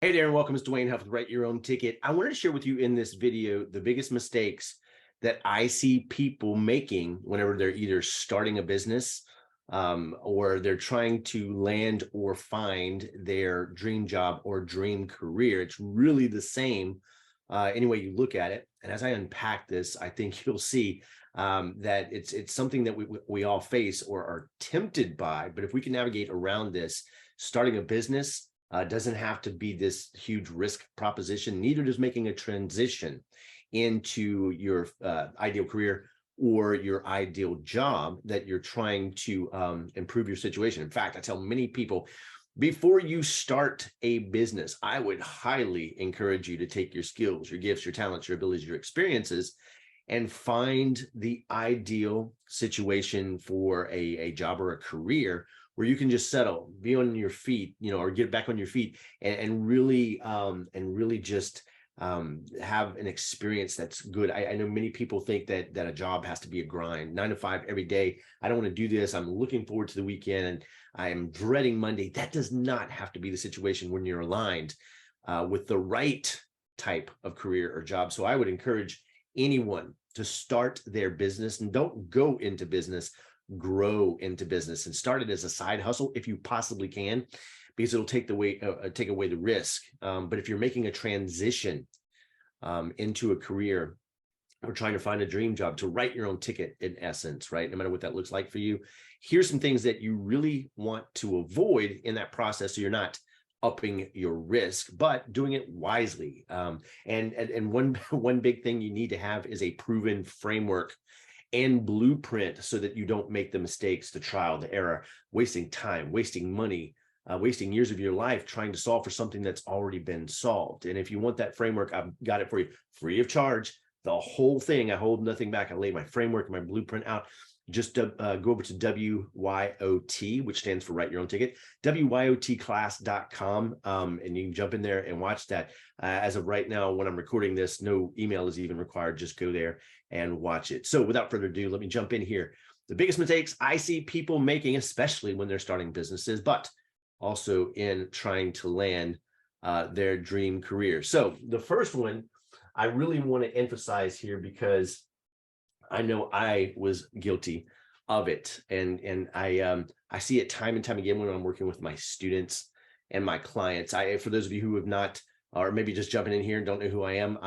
Hey there, and welcome. It's Dwayne Huff with Write Your Own Ticket. I wanted to share with you in this video the biggest mistakes that I see people making whenever they're either starting a business or they're trying to land or find their dream job or dream career. It's really the same any way you look at it. And as I unpack this, I think you'll see that it's something that we all face or are tempted by. But if we can navigate around this, starting a business doesn't have to be this huge risk proposition. Neither does making a transition into your ideal career or your ideal job that you're trying to improve your situation. In fact, I tell many people, before you start a business, I would highly encourage you to take your skills, your gifts, your talents, your abilities, your experiences, and find the ideal situation for a job or a career where you can just settle, be on your feet, or get back on your feet and really just have an experience that's good. I know many people think that a job has to be a grind, 9 to 5 every day. I don't want to do this. I'm looking forward to the weekend and I am dreading Monday. That does not have to be the situation when you're aligned with the right type of career or job. So I would encourage anyone to start their business, and don't go into business, grow into business, and start it as a side hustle if you possibly can, because it'll take away the risk. But if you're making a transition into a career or trying to find a dream job, to write your own ticket in essence, right? No matter what that looks like for you, here's some things that you really want to avoid in that process so you're not upping your risk, but doing it wisely. And one big thing you need to have is a proven framework and blueprint so that you don't make the mistakes, the trial, the error, wasting time, wasting money, wasting years of your life trying to solve for something that's already been solved. And if you want that framework, I've got it for you free of charge. The whole thing, I hold nothing back. I lay my framework, my blueprint out. Just go over to WYOT, which stands for Write Your Own Ticket, WYOTclass.com, and you can jump in there and watch that. As of right now, when I'm recording this, no email is even required. Just go there and watch it. So without further ado, let me jump in here. The biggest mistakes I see people making, especially when they're starting businesses, but also in trying to land their dream career. So the first one I really want to emphasize here, because I know I was guilty of it, and I see it time and time again when I'm working with my students and my clients. For those of you who have not, or maybe just jumping in here and don't know who I am,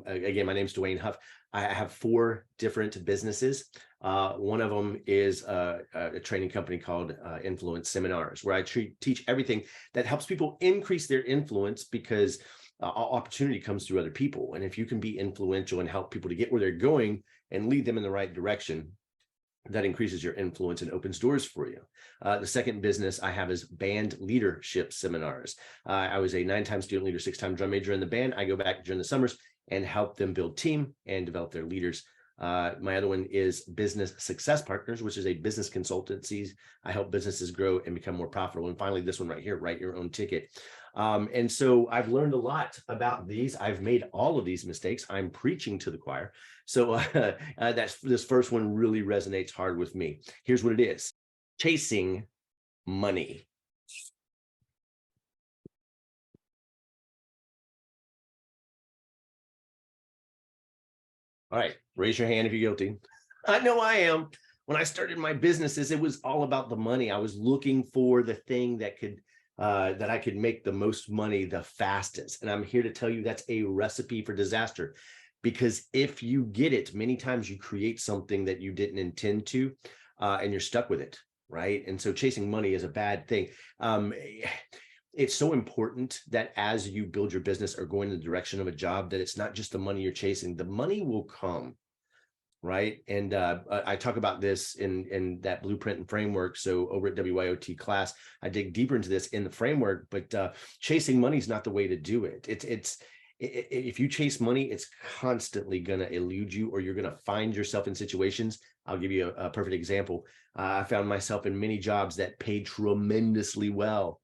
again, my name is Dwayne Huff. I have 4 different businesses. One of them is a training company called Influence Seminars, where I teach everything that helps people increase their influence, because opportunity comes through other people. And if you can be influential and help people to get where they're going and lead them in the right direction, that increases your influence and opens doors for you. The second business I have is band leadership seminars. I was a 9-time student leader, 6-time drum major in the band. I go back during the summers and help them build team and develop their leaders. My other one is Business Success Partners, which is a business consultancy. I help businesses grow and become more profitable. And finally, this one right here, Write Your Own Ticket. And so I've learned a lot about these. I've made all of these mistakes. I'm preaching to the choir. So this first one really resonates hard with me. Here's what it is: chasing money. All right, raise your hand if you're guilty. I know I am. When I started my businesses, it was all about the money. I was looking for the thing that I could make the most money the fastest. And I'm here to tell you that's a recipe for disaster, because if you get it, many times you create something that you didn't intend to, and you're stuck with it, right? And so chasing money is a bad thing. It's so important that as you build your business or go in the direction of a job, that it's not just the money you're chasing. The money will come, right? And I talk about this in that blueprint and framework. So over at WYOT class, I dig deeper into this in the framework, but chasing money is not the way to do it. If you chase money, it's constantly going to elude you, or you're going to find yourself in situations. I'll give you a perfect example. I found myself in many jobs that paid tremendously well.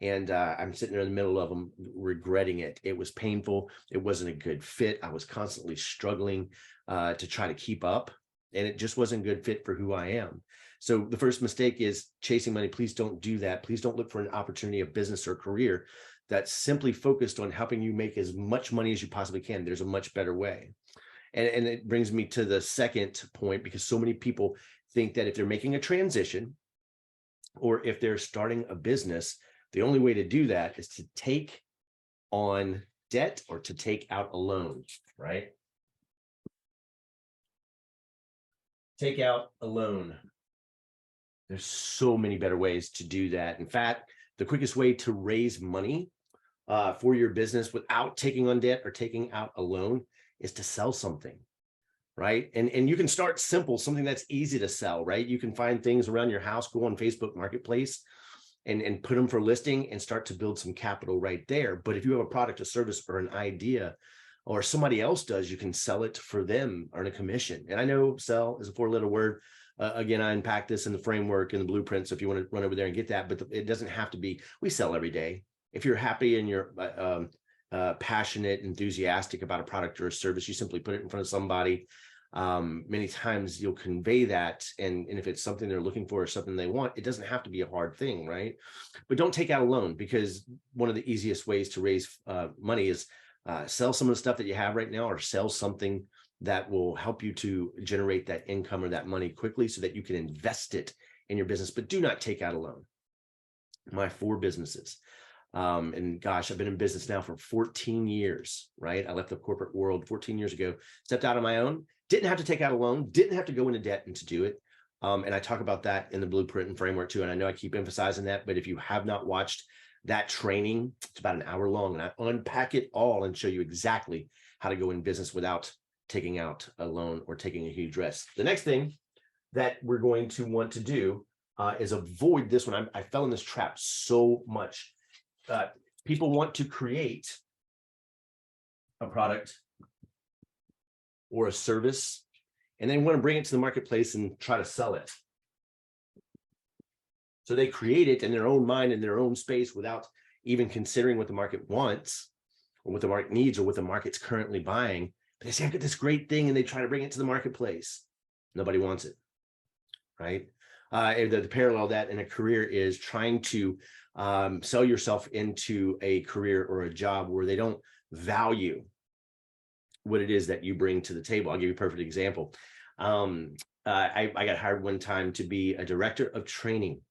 And I'm sitting there in the middle of them regretting it. It was painful. It wasn't a good fit. I was constantly struggling to try to keep up, and it just wasn't a good fit for who I am. So the first mistake is chasing money. Please don't do that. Please don't look for an opportunity of business or career that's simply focused on helping you make as much money as you possibly can, there's a much better way. And it brings me to the second point, because so many people think that if they're making a transition or if they're starting a business, the only way to do that is to take on debt or to take out a loan, right? Take out a loan. There's so many better ways to do that. In fact, the quickest way to raise money for your business without taking on debt or taking out a loan is to sell something, right? And you can start simple, something that's easy to sell, right? You can find things around your house, go on Facebook Marketplace and put them for listing and start to build some capital right there. But if you have a product, a service, or an idea, or somebody else does, you can sell it for them, earn a commission. And I know sell is a 4-letter word. Again, I unpack this in the framework and the blueprint. So if you want to run over there and get that, but it doesn't have to be, we sell every day. If you're happy and you're passionate, enthusiastic about a product or a service, you simply put it in front of somebody. Many times you'll convey that. And if it's something they're looking for or something they want, it doesn't have to be a hard thing, right? But don't take out a loan, because one of the easiest ways to raise money is sell some of the stuff that you have right now, or sell something that will help you to generate that income or that money quickly so that you can invest it in your business. But do not take out a loan. My 4 businesses. And gosh, I've been in business now for 14 years, right? I left the corporate world 14 years ago, stepped out on my own, didn't have to take out a loan, didn't have to go into debt and to do it. And I talk about that in the blueprint and framework too. And I know I keep emphasizing that, but if you have not watched that training, it's about an hour long, and I unpack it all and show you exactly how to go in business without taking out a loan or taking a huge risk. The next thing that we're going to want to do is avoid this one. I fell in this trap so much. People want to create a product or a service, and they want to bring it to the marketplace and try to sell it. So they create it in their own mind, in their own space, without even considering what the market wants or what the market needs or what the market's currently buying. But they say, I've got this great thing, and they try to bring it to the marketplace. Nobody wants it, right? The parallel that in a career is trying to sell yourself into a career or a job where they don't value what it is that you bring to the table. I'll give you a perfect example. I got hired one time to be a director of training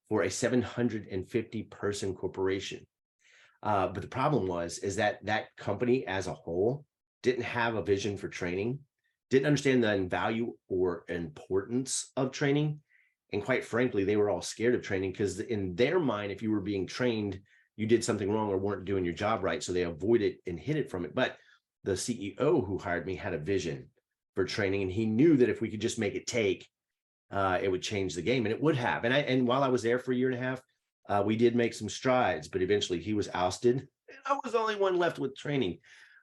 for a 750 person corporation. But the problem is that company as a whole didn't have a vision for training, didn't understand the value or importance of training. And quite frankly, they were all scared of training, because in their mind, if you were being trained, you did something wrong or weren't doing your job right. So they avoided and hid it from it. But the CEO who hired me had a vision for training, and he knew that if we could just make it take, it would change the game, and it would have. And while I was there for a year and a half, we did make some strides, but eventually he was ousted. And I was the only one left with training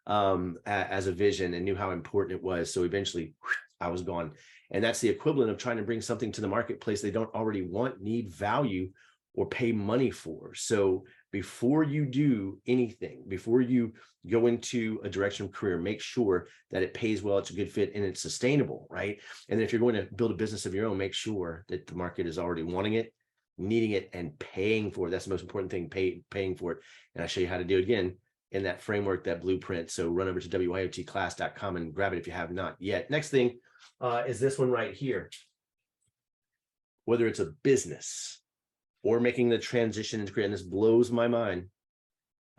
as a vision, and knew how important it was. So eventually I was gone. And that's the equivalent of trying to bring something to the marketplace they don't already want, need, value, or pay money for. So before you do anything, before you go into a direction of career, make sure that it pays well, it's a good fit, and it's sustainable, right? And if you're going to build a business of your own, make sure that the market is already wanting it, needing it, and paying for it. That's the most important thing, paying for it. And I'll show you how to do it again in that framework, that blueprint. So run over to wyotclass.com and grab it if you have not yet. Next thing is this one right here. Whether it's a business or making the transition into career, and this blows my mind.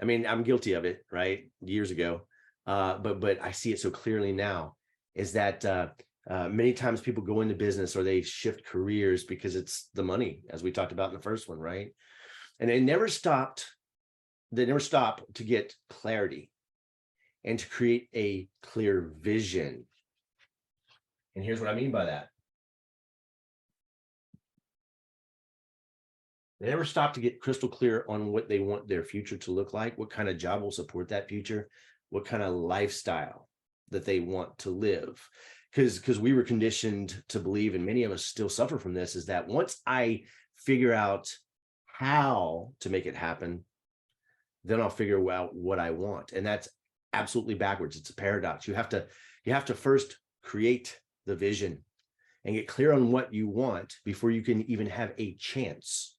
I mean, I'm guilty of it, right? Years ago, but I see it so clearly now, is that many times people go into business or they shift careers because it's the money, as we talked about in the first one, right? And they never stop to get clarity and to create a clear vision. And here's what I mean by that. They never stop to get crystal clear on what they want their future to look like, what kind of job will support that future, what kind of lifestyle that they want to live. Because we were conditioned to believe, and many of us still suffer from this, is that once I figure out how to make it happen, then I'll figure out what I want. And that's absolutely backwards. It's a paradox. You have to first create the vision and get clear on what you want before you can even have a chance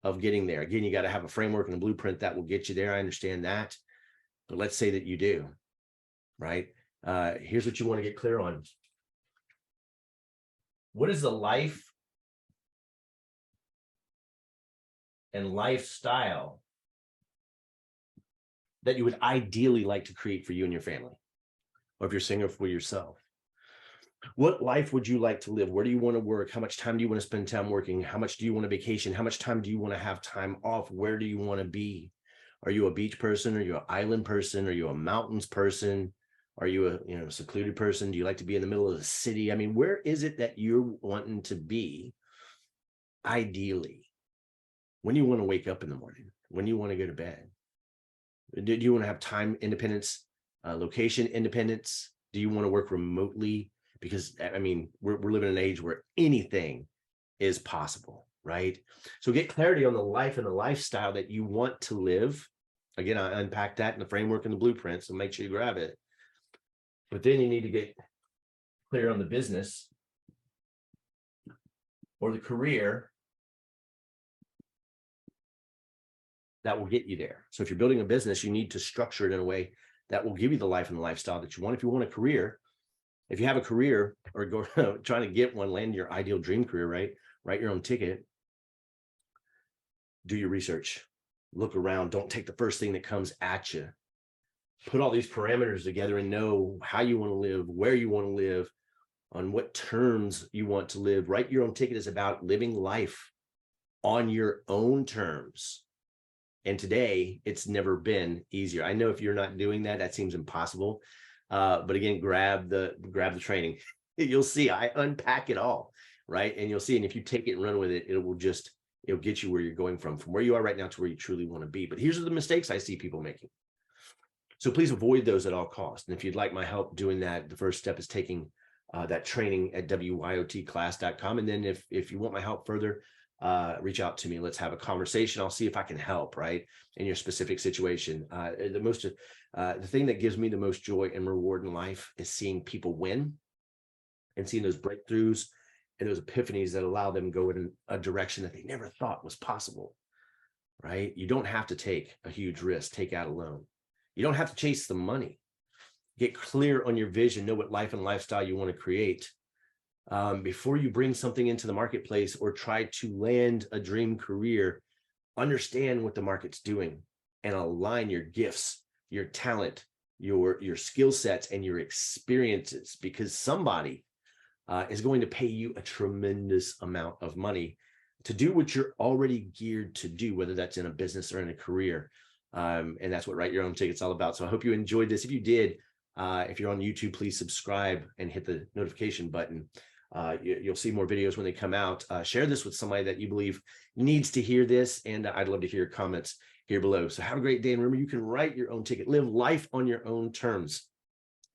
of getting there. Again, you got to have a framework and a blueprint that will get you there. I understand that. But let's say that you do, right? Here's what you want to get clear on. What is the life and lifestyle that you would ideally like to create for you and your family? Or if you're single, for yourself. What life would you like to live? Where do you want to work? How much time do you want to spend time working? How much do you want to vacation? How much time do you want to have time off? Where do you want to be? Are you a beach person? Are you an island person? Are you a mountains person? Are you a secluded person? Do you like to be in the middle of the city? I mean, where is it that you're wanting to be ideally? When do you want to wake up in the morning? When do you want to go to bed? Do you want to have time independence, location independence? Do you want to work remotely? Because I mean, we're living in an age where anything is possible, right? So get clarity on the life and the lifestyle that you want to live. Again, I unpack that in the framework and the blueprint, so make sure you grab it. But then you need to get clear on the business or the career that will get you there. So if you're building a business, you need to structure it in a way that will give you the life and the lifestyle that you want. If you want a career, if you have a career or go trying to get one, land your ideal dream career, right? Write your own ticket. Do your research. Look around. Don't take the first thing that comes at you. Put all these parameters together and know how you want to live, where you want to live, on what terms you want to live. Write your own ticket is about living life on your own terms. And today, it's never been easier. I know if you're not doing that, that seems impossible. But again, grab the training. You'll see I unpack it all, right? And you'll see, and if you take it and run with it, it'll get you where you're going from where you are right now to where you truly want to be. But here's the mistakes I see people making. So please avoid those at all costs. And if you'd like my help doing that, the first step is taking that training at wyotclass.com. And then if you want my help further, reach out to me. Let's have a conversation. I'll see if I can help, right, in your specific situation. The thing that gives me the most joy and reward in life is seeing people win and seeing those breakthroughs and those epiphanies that allow them to go in a direction that they never thought was possible, right? You don't have to take a huge risk, take out a loan. You don't have to chase the money. Get clear on your vision, know what life and lifestyle you want to create. Before you bring something into the marketplace or try to land a dream career, understand what the market's doing and align your gifts, your talent, your skill sets, and your experiences, because somebody is going to pay you a tremendous amount of money to do what you're already geared to do, whether that's in a business or in a career. And that's what Write Your Own Ticket's all about. So I hope you enjoyed this. If you did, if you're on YouTube, please subscribe and hit the notification button. You'll see more videos when they come out. Share this with somebody that you believe needs to hear this, and I'd love to hear your comments here below. So have a great day, and remember, you can write your own ticket, live life on your own terms.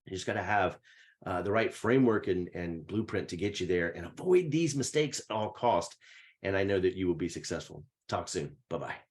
You just got to have the right framework and blueprint to get you there, and avoid these mistakes at all costs. And I know that you will be successful. Talk soon. Bye-bye.